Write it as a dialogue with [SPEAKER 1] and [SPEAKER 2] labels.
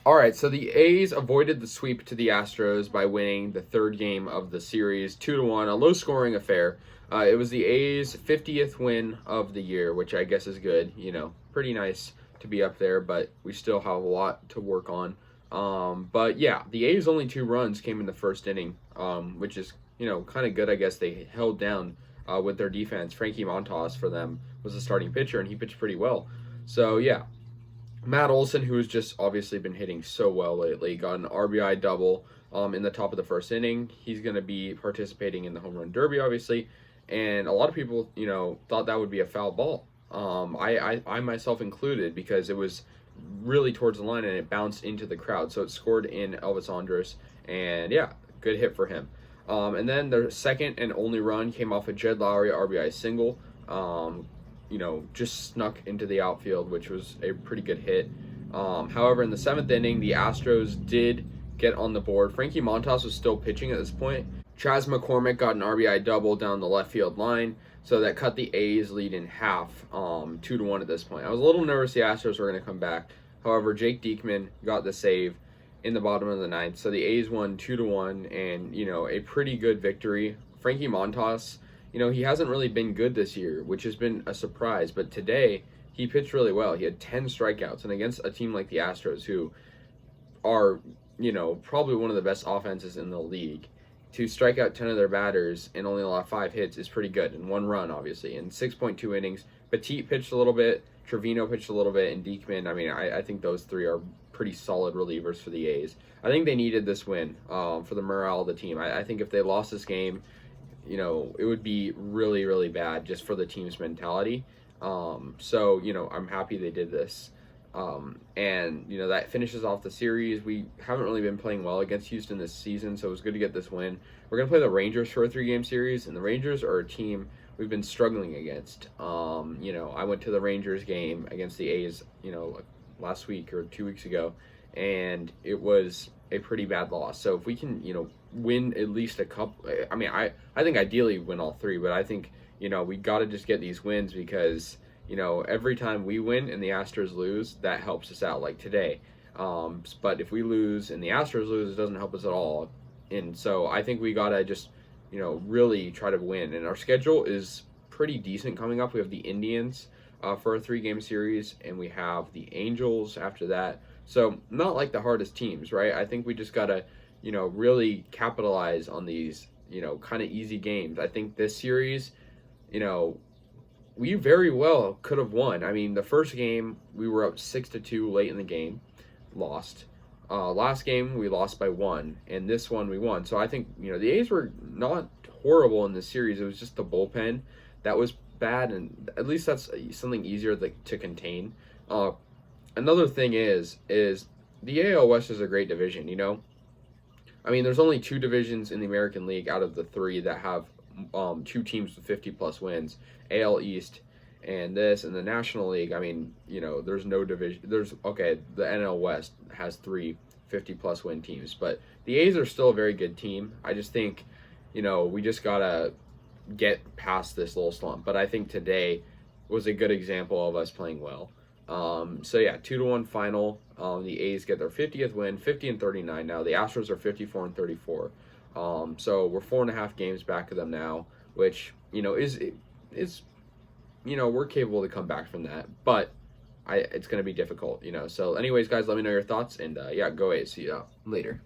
[SPEAKER 1] All right, so the A's avoided the sweep to the Astros by winning the third game of the series, 2-1, a low-scoring affair. It was the A's 50th win of the year, which I guess is good. Pretty nice to be up there, but we still have a lot to work on. But yeah, the A's only 2 runs came in the first inning, which is kind of good. I guess they held down with their defense. Frankie Montas for them was the starting pitcher, and he pitched pretty well. So yeah, Matt Olson, who has just obviously been hitting so well lately, got an RBI double in the top of the first inning. He's going to be participating in the home run derby, obviously, and a lot of people, thought that would be a foul ball. I myself included, because it was really towards the line and it bounced into the crowd, so it scored in Elvis Andrus, and yeah, good hit for him. And then the second and only run came off a Jed Lowry RBI single. Just snuck into the outfield, which was a pretty good hit. However, in the seventh inning, the Astros did get on the board. Frankie Montas was still pitching at this point. Chas McCormick got an RBI double down the left field line, so that cut the A's lead in half, 2-1 at this point. I was a little nervous the Astros were going to come back. However, Jake Diekman got the save in the bottom of the ninth, so the A's won 2-1, and a pretty good victory. Frankie Montas, he hasn't really been good this year, which has been a surprise. But today, he pitched really well. He had 10 strikeouts. And against a team like the Astros, who are, probably one of the best offenses in the league, to strike out 10 of their batters and only allow 5 hits is pretty good. And 1 run, obviously. In 6.2 innings, Petit pitched a little bit, Trevino pitched a little bit, and Diekman, I think those 3 are pretty solid relievers for the A's. I think they needed this win for the morale of the team. I think if they lost this game, it would be really, really bad just for the team's mentality. I'm happy they did this. That finishes off the series. We haven't really been playing well against Houston this season, so it was good to get this win. We're going to play the Rangers for a 3-game series, and the Rangers are a team we've been struggling against. I went to the Rangers game against the A's, last week or 2 weeks ago, and it was a pretty bad loss. So if we can, win at least a couple, I think ideally win all 3, but I think, we got to just get these wins, because, every time we win and the Astros lose, that helps us out, like today. But if we lose and the Astros lose, it doesn't help us at all. And so I think we got to just, really try to win. And our schedule is pretty decent coming up. We have the Indians for a 3-game series, and we have the Angels after that. So not like the hardest teams, right? I think we just got to, really capitalize on these, kind of easy games. I think this series, we very well could have won. The first game, we were up 6-2 late in the game, lost. Last game, we lost by 1, and this one we won. So I think, the A's were not horrible in this series. It was just the bullpen that was bad, and at least that's something easier to contain. Another thing is the AL West is a great division, there's only 2 divisions in the American League out of the 3 that have 2 teams with 50-plus wins, AL East and this, and the National League. There's no division. The NL West has 3 50-plus win teams, but the A's are still a very good team. I just think, we just got to get past this little slump. But I think today was a good example of us playing well. 2-1 final. The A's get their 50th win, 50-39 now. The Astros are 54-34. So we're 4.5 games back of them now, which, is we're capable to come back from that, but it's going to be difficult, So anyways, guys, let me know your thoughts, and go A's. See you later.